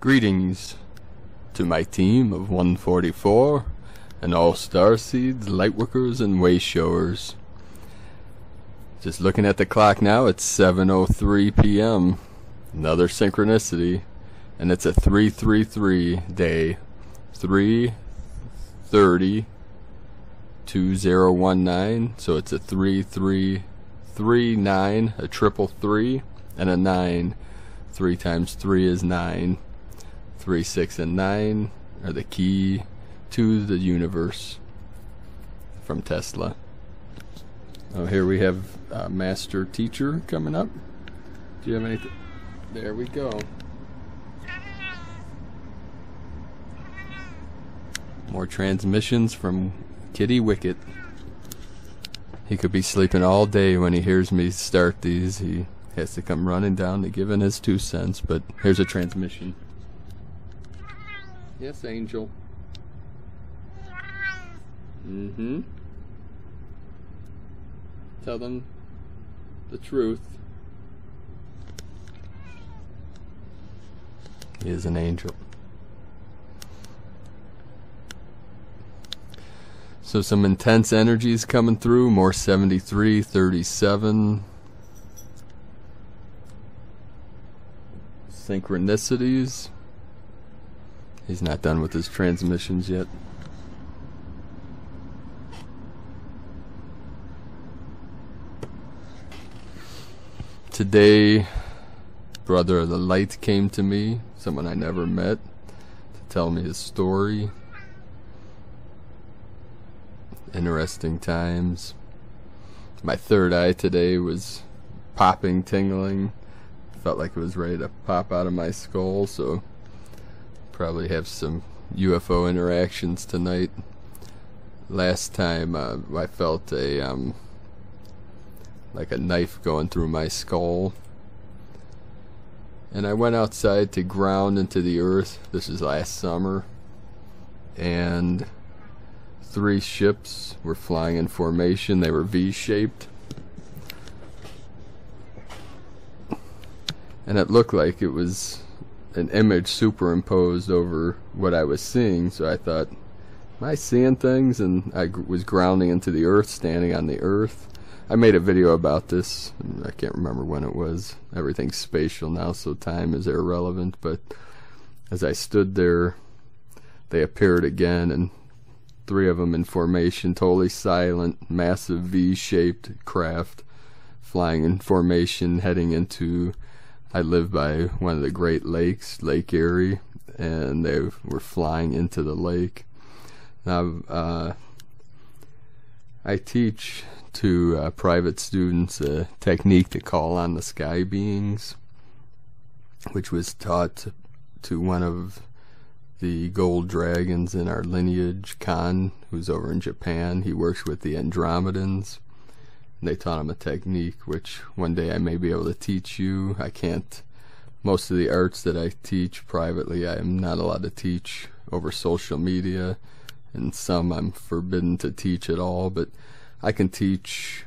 Greetings to my team of 144 and all Starseeds, Lightworkers, and Wayshowers. Just looking at the clock now, it's 7:03 p.m. Another synchronicity, and it's a 333 day. 3/30/2019, so it's a 3339, a 333, and a 9. 3 times 3 is 9. 3, 6, and 9 are the key to the universe from Tesla. Oh, here we have Master Teacher coming up. Do you have anything? There we go. More transmissions from Kitty Wicket. He could be sleeping all day when he hears me start these. He has to come running down to give in his 2 cents, but here's a transmission. Yes, Angel. Tell them the truth. He is an angel. So some intense energies coming through, more 73, 37. Synchronicities. He's not done with his transmissions yet. Today, Brother of the Light came to me, someone I never met, to tell me his story. Interesting times. My third eye today was popping, tingling. Felt like it was ready to pop out of my skull, so probably have some UFO interactions tonight. Last time I felt a like a knife going through my skull, and I went outside to ground into the earth. This is last summer, and 3 ships were flying in formation. They were V-shaped, and it looked like it was an image superimposed over what I was seeing. So I thought, am I seeing things? And I was grounding into the earth, standing on the earth. I made a video about this. I can't remember when it was. Everything's spatial now, so time is irrelevant. But as I stood there, they appeared again, and 3 of them in formation, totally silent, massive V-shaped craft flying in formation, heading into, I live by one of the Great Lakes, Lake Erie, and they were flying into the lake. Now, I teach to private students a technique to call on the sky beings, which was taught to one of the gold dragons in our lineage, Khan, who's over in Japan. He works with the Andromedans. They taught him a technique which one day I may be able to teach you. I can't. Most of the arts that I teach privately, I am not allowed to teach over social media, and some I'm forbidden to teach at all. But I can teach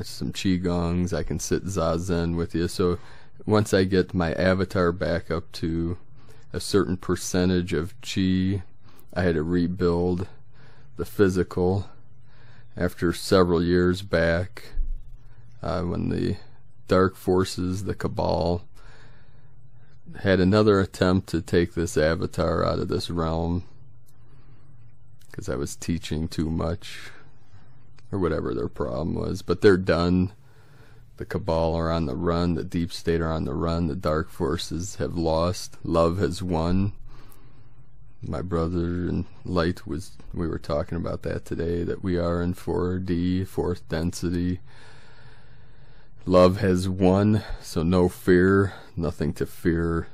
some Qigongs. I can sit Zazen with you. So once I get my avatar back up to a certain percentage of Qi, I had to rebuild the physical. After several years back, when the dark forces, the Cabal, had another attempt to take this avatar out of this realm because I was teaching too much, or whatever their problem was. But they're done. The Cabal are on the run, the Deep State are on the run, the dark forces have lost, love has won. My brother in light we were talking about that today, that we are in 4D, 4th density. Love has won, so no fear, nothing to fear.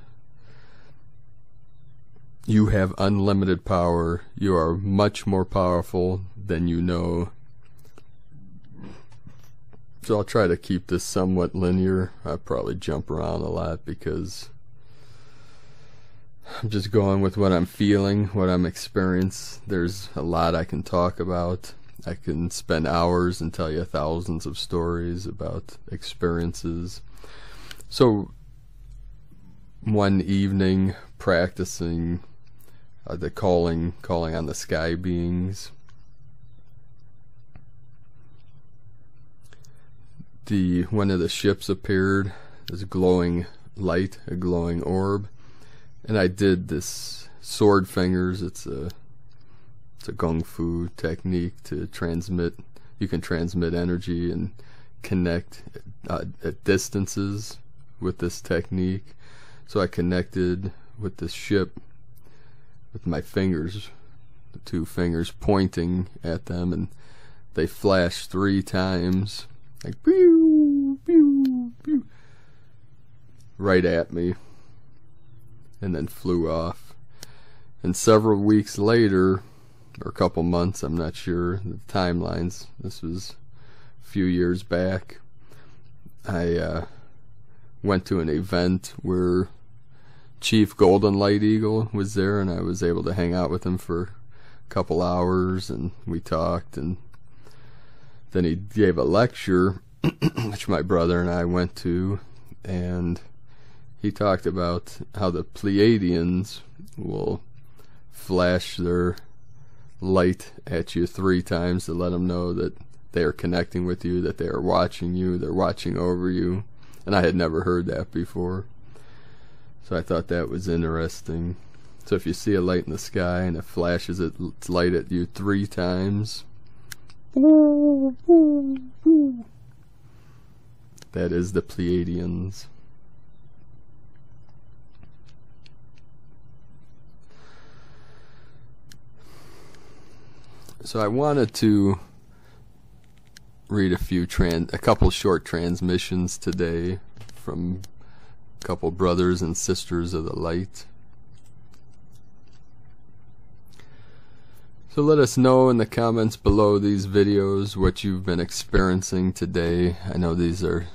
You have unlimited power. You are much more powerful than you know. So I'll try to keep this somewhat linear. I'll probably jump around a lot because I'm just going with what I'm feeling, what I'm experiencing. There's a lot I can talk about. I can spend hours and tell you thousands of stories about experiences. So one evening practicing the calling on the sky beings. One of the ships appeared as a glowing light, a glowing orb, and I did this sword fingers. It's a kung fu technique to transmit. You can transmit energy and connect at distances with this technique. So I connected with the ship with my fingers, the two fingers pointing at them, and they flashed 3 times, like pew, pew, pew, right at me, and then flew off. And several weeks later, or a couple months, I'm not sure the timelines, this was a few years back, I went to an event where Chief Golden Light Eagle was there, and I was able to hang out with him for a couple hours, and we talked, and then he gave a lecture which my brother and I went to, and he talked about how the Pleiadians will flash their light at you 3 times to let them know that they are connecting with you, that they are watching you, they're watching over you. And I had never heard that before, so I thought that was interesting. So if you see a light in the sky and it flashes its light at you 3 times, that is the Pleiadians. So I wanted to read a couple short transmissions today from a couple brothers and sisters of the light. So let us know in the comments below these videos what you've been experiencing today. I know these are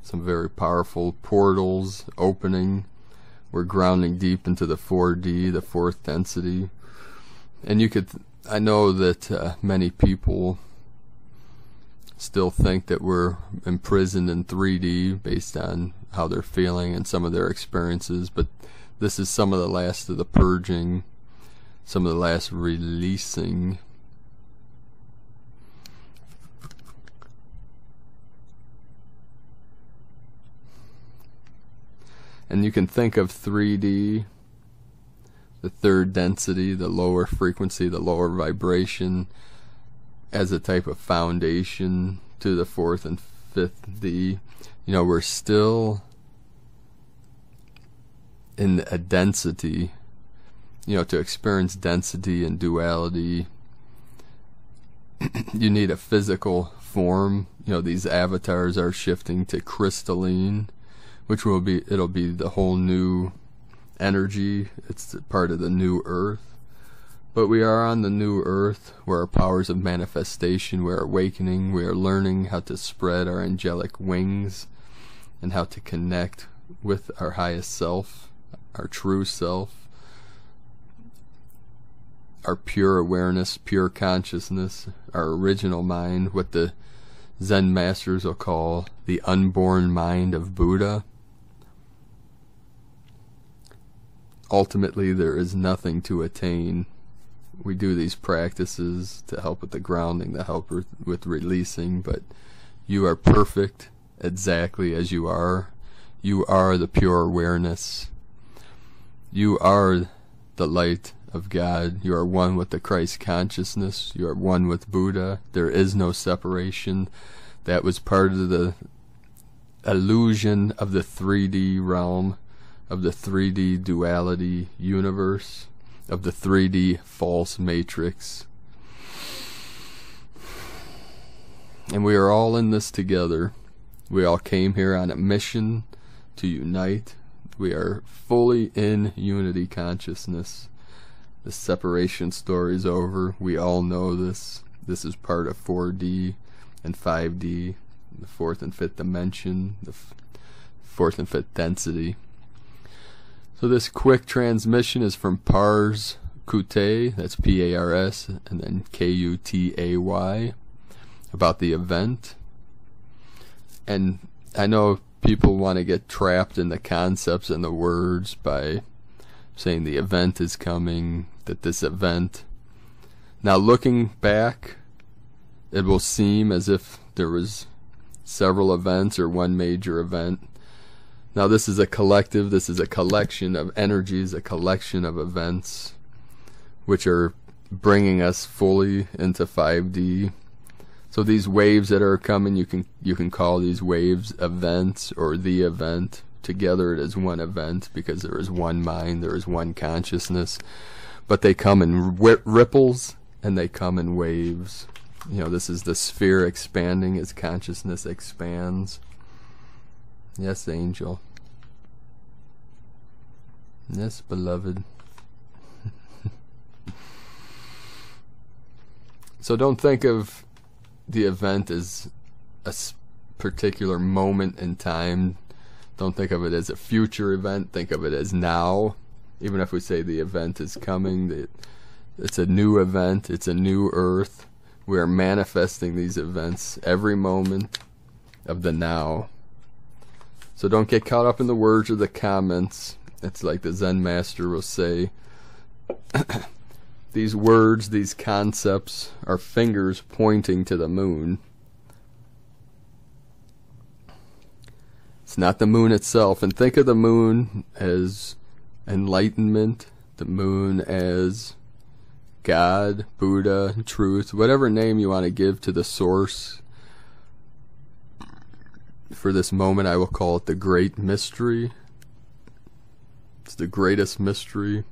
some very powerful portals opening. We're grounding deep into the 4D, the 4th density. And I know that many people still think that we're imprisoned in 3D based on how they're feeling and some of their experiences, but this is some of the last of the purging, some of the last releasing. And you can think of 3D, the 3rd density, the lower frequency, the lower vibration, as a type of foundation to the 4th and 5th D. You know, we're still in a density. You know, to experience density and duality, you need a physical form. You know, these avatars are shifting to crystalline, which it'll be the whole new energy. It's part of the new earth. But we are on the new earth where our powers of manifestation, we're awakening, we are learning how to spread our angelic wings and how to connect with our highest self, our true self, our pure awareness, pure consciousness, our original mind, what the Zen masters will call the unborn mind of Buddha. Ultimately, there is nothing to attain. We do these practices to help with the grounding, to help with releasing, but you are perfect exactly as you are. You are the pure awareness. You are the light of God. You are one with the Christ consciousness. You are one with Buddha. There is no separation. That was part of the illusion of the 3D realm, of the 3D duality universe, of the 3D false matrix. And we are all in this together. We all came here on a mission to unite. We are fully in unity consciousness. The separation story is over. We all know this. This is part of 4D and 5D, the 4th and 5th dimension, the 4th and 5th density. So this quick transmission is from Pars Kutay, that's P-A-R-S, and then K-U-T-A-Y, about the event. And I know people want to get trapped in the concepts and the words by saying the event is coming, that this event. Now looking back, it will seem as if there was several events or one major event. Now this is a collective, this is a collection of energies, a collection of events which are bringing us fully into 5D. So these waves that are coming, you can call these waves events or the event. Together it is one event because there is one mind, there is one consciousness. But they come in ripples and they come in waves. You know, this is the sphere expanding as consciousness expands. Yes, angel. Yes, beloved. So don't think of the event as a particular moment in time. Don't think of it as a future event. Think of it as now. Even if we say the event is coming, it's a new event, it's a new earth. We are manifesting these events every moment of the now. So don't get caught up in the words or the comments. It's like the Zen master will say, these words, these concepts are fingers pointing to the moon. It's not the moon itself. And think of the moon as enlightenment, the moon as God, Buddha, truth, whatever name you want to give to the source. For this moment I will call it the great mystery. It's the greatest mystery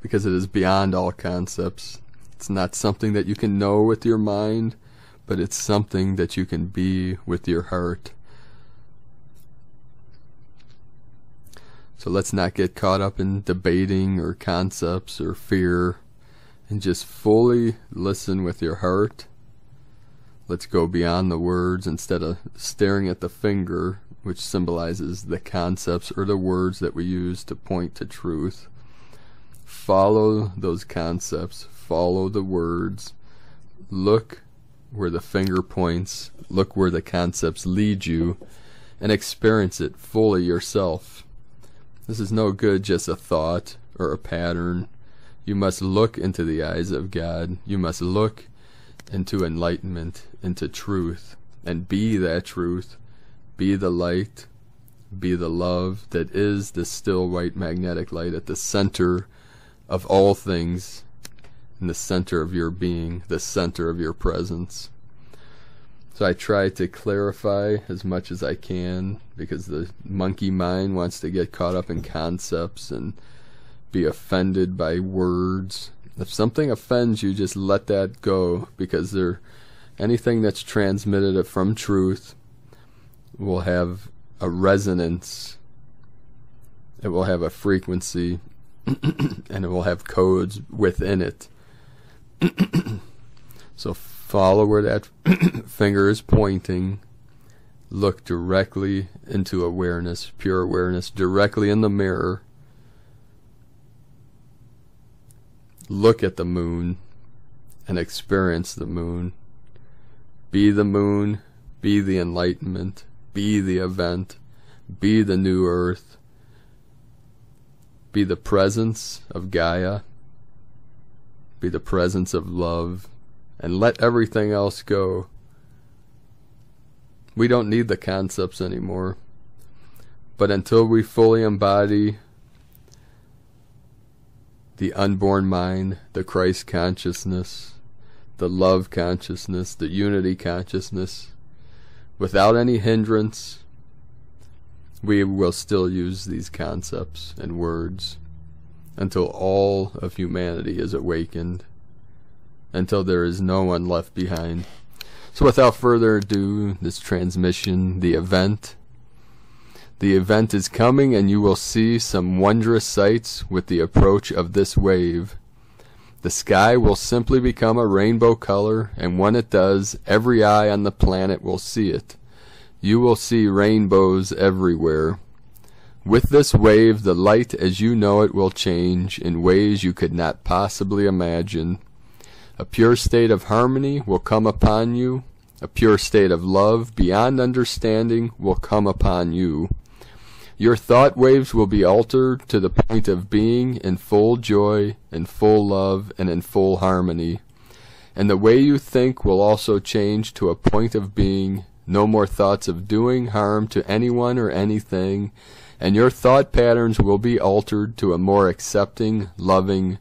because it is beyond all concepts. It's not something that you can know with your mind, but it's something that you can be with your heart. So let's not get caught up in debating or concepts or fear, and just fully listen with your heart. Let's go beyond the words instead of staring at the finger, which symbolizes the concepts or the words that we use to point to truth. Follow those concepts, follow the words, look where the finger points, look where the concepts lead you, and experience it fully yourself. This is no good just a thought or a pattern. You must look into the eyes of God. You must look into enlightenment, into truth, and be that truth. Be the light, be the love that is the still white magnetic light at the center of all things, in the center of your being, the center of your presence. So I try to clarify as much as I can, because the monkey mind wants to get caught up in concepts and be offended by words. If something offends you, just let that go, because anything that's transmitted from truth will have a resonance. It will have a frequency, and it will have codes within it. So follow where that finger is pointing. Look directly into awareness, pure awareness, directly in the mirror. Look at the moon and experience the moon. Be the moon, be the enlightenment, be the event, be the new earth, be the presence of Gaia, be the presence of love, and let everything else go. We don't need the concepts anymore. But until we fully embody the unborn mind, the Christ consciousness, the love consciousness, the unity consciousness, without any hindrance, we will still use these concepts and words until all of humanity is awakened, until there is no one left behind. So without further ado, this transmission, the event is coming, and you will see some wondrous sights with the approach of this wave. The sky will simply become a rainbow color, and when it does, every eye on the planet will see it. You will see rainbows everywhere. With this wave, the light as you know it will change in ways you could not possibly imagine. A pure state of harmony will come upon you. A pure state of love beyond understanding will come upon you. Your thought waves will be altered to the point of being in full joy, in full love, and in full harmony. And the way you think will also change to a point of being, no more thoughts of doing harm to anyone or anything, and your thought patterns will be altered to a more accepting, loving,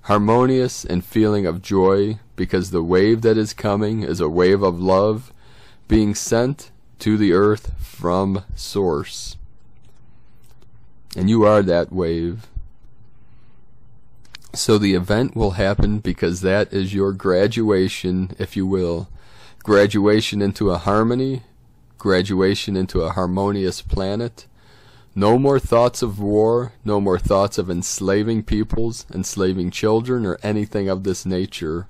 harmonious, and feeling of joy, because the wave that is coming is a wave of love being sent to the earth from Source. And you are that wave. So the event will happen because that is your graduation, if you will. Graduation into a harmony, graduation into a harmonious planet. No more thoughts of war, no more thoughts of enslaving peoples, enslaving children, or anything of this nature.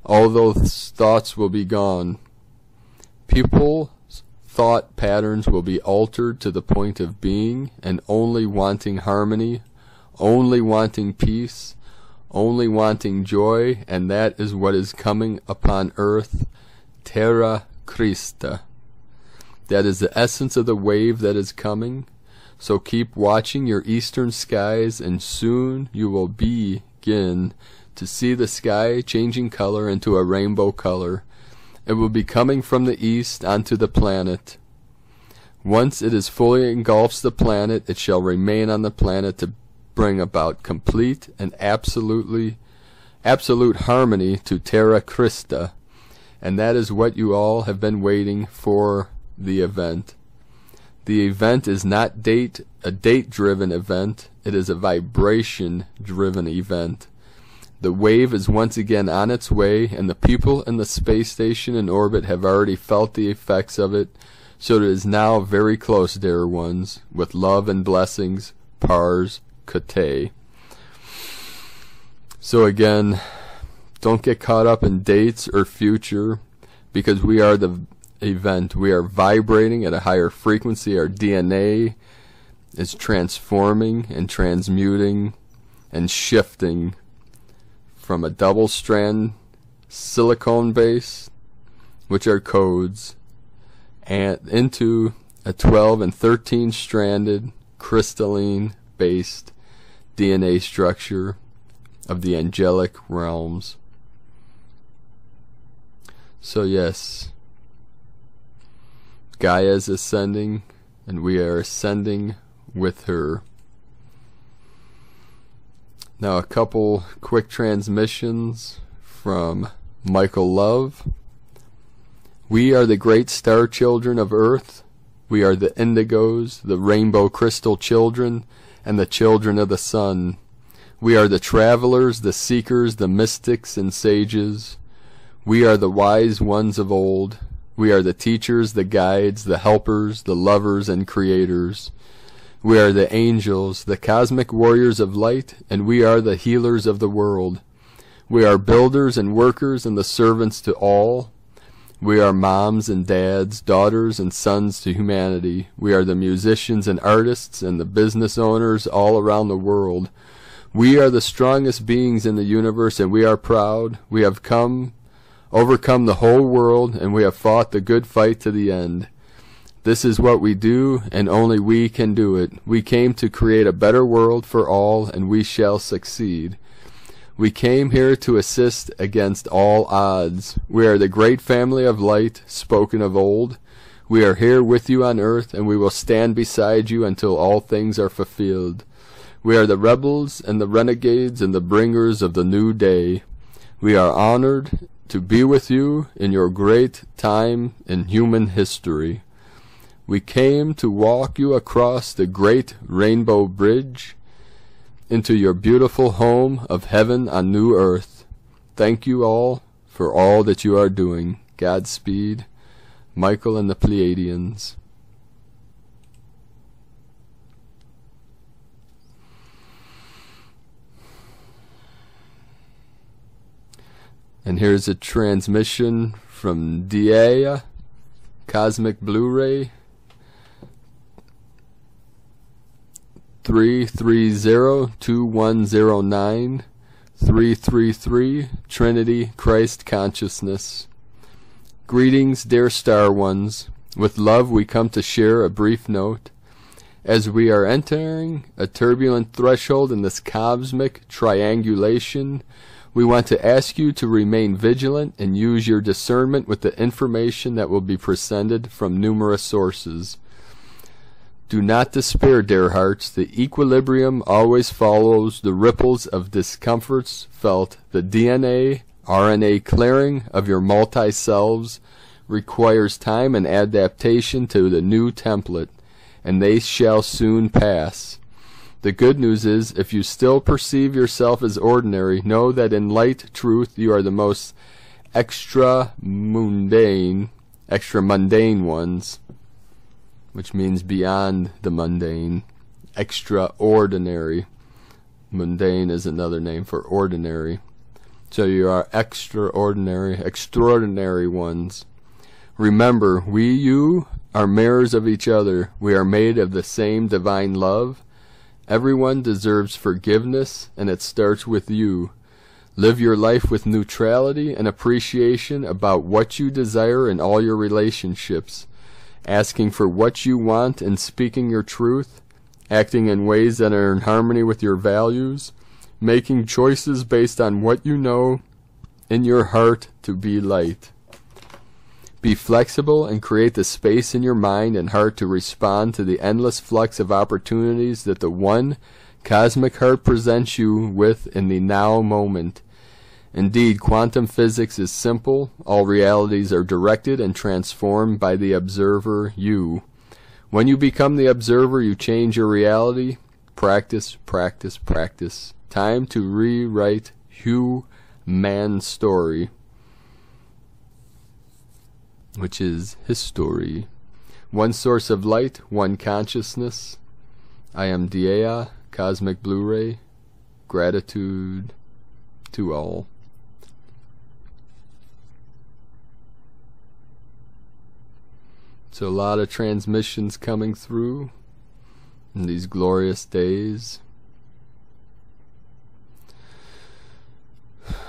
All those thoughts will be gone. People's thought patterns will be altered to the point of being and only wanting harmony, only wanting peace, only wanting joy, and that is what is coming upon earth, Terra Christa. That is the essence of the wave that is coming. So keep watching your eastern skies, and soon you will begin to see the sky changing color into a rainbow color. It will be coming from the east onto the planet. Once it is fully engulfs the planet, it shall remain on the planet to bring about complete and absolute harmony to Terra Christa. And that is what you all have been waiting for, the event. The event is not a date-driven event. It is a vibration-driven event. The wave is once again on its way, and the people in the space station in orbit have already felt the effects of it, so it is now very close, dear ones, with love and blessings, Pars Cote. So again, don't get caught up in dates or future, because we are the event. We are vibrating at a higher frequency. Our DNA is transforming and transmuting and shifting from a double strand silicone base, which are codes, and into a 12 and 13 stranded crystalline based DNA structure of the angelic realms. So yes, Gaia is ascending, and we are ascending with her. Now a couple quick transmissions from Michael Love. We are the great star children of Earth. We are the indigos, the rainbow crystal children, and the children of the sun. We are the travelers, the seekers, the mystics and sages. We are the wise ones of old. We are the teachers, the guides, the helpers, the lovers and creators. We are the angels, the cosmic warriors of light, and we are the healers of the world. We are builders and workers and the servants to all. We are moms and dads, daughters and sons to humanity. We are the musicians and artists and the business owners all around the world. We are the strongest beings in the universe, and we are proud. We have overcome the whole world, and we have fought the good fight to the end. This is what we do, and only we can do it. We came to create a better world for all, and we shall succeed. We came here to assist against all odds. We are the great family of light, spoken of old. We are here with you on earth, and we will stand beside you until all things are fulfilled. We are the rebels and the renegades and the bringers of the new day. We are honored to be with you in your great time in human history. We came to walk you across the great rainbow bridge into your beautiful home of heaven on new earth. Thank you all for all that you are doing. Godspeed, Michael and the Pleiadians. And here's a transmission from Dia, Cosmic Blu-ray 330-2109 333 Trinity Christ Consciousness. Greetings, dear Star Ones. With love we come to share a brief note. As we are entering a turbulent threshold in this cosmic triangulation, we want to ask you to remain vigilant and use your discernment with the information that will be presented from numerous sources. Do not despair, dear hearts. The equilibrium always follows the ripples of discomforts felt. The DNA, RNA clearing of your multi-selves requires time and adaptation to the new template, and they shall soon pass. The good news is, if you still perceive yourself as ordinary, know that in light truth you are the most extra-mundane ones, which means beyond the mundane, extraordinary. Mundane is another name for ordinary. So you are extraordinary ones. Remember, you are mirrors of each other. We are made of the same divine love. Everyone deserves forgiveness, and it starts with you. Live your life with neutrality and appreciation about what you desire in all your relationships, asking for what you want and speaking your truth, acting in ways that are in harmony with your values, making choices based on what you know in your heart to be light. Be flexible and create the space in your mind and heart to respond to the endless flux of opportunities that the one cosmic heart presents you with in the now moment. Indeed, quantum physics is simple. All realities are directed and transformed by the observer, you. When you become the observer, you change your reality. Practice, practice, practice. Time to rewrite Man's story, which is his story. One source of light, one consciousness. I am Dea, Cosmic Blu-ray. Gratitude to all. So a lot of transmissions coming through in these glorious days.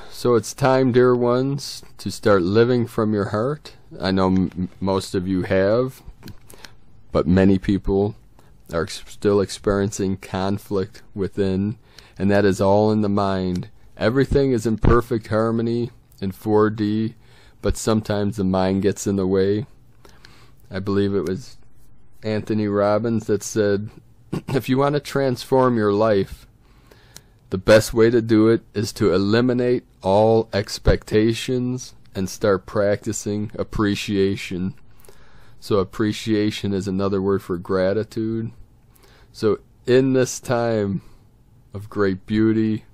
So it's time, dear ones, to start living from your heart. I know most of you have, but many people are still experiencing conflict within, and that is all in the mind. Everything is in perfect harmony in 4D, but sometimes the mind gets in the way. I believe it was Anthony Robbins that said, if you want to transform your life, the best way to do it is to eliminate all expectations and start practicing appreciation. So appreciation is another word for gratitude. So in this time of great beauty,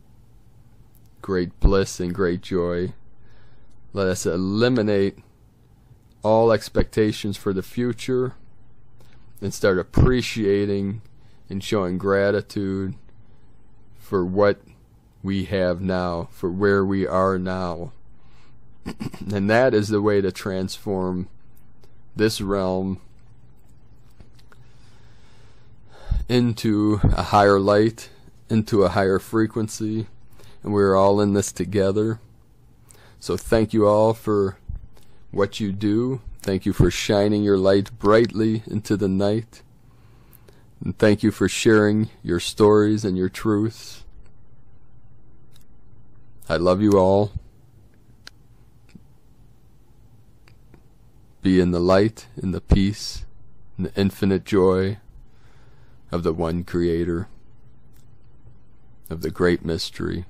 great bliss, and great joy, let us eliminate all expectations for the future and start appreciating and showing gratitude for what we have now, for where we are now. And that is the way to transform this realm into a higher light, into a higher frequency, and we're all in this together. So thank you all for what you do. Thank you for shining your light brightly into the night. And thank you for sharing your stories and your truths. I love you all. Be in the light, in the peace, in the infinite joy of the one Creator, of the great mystery.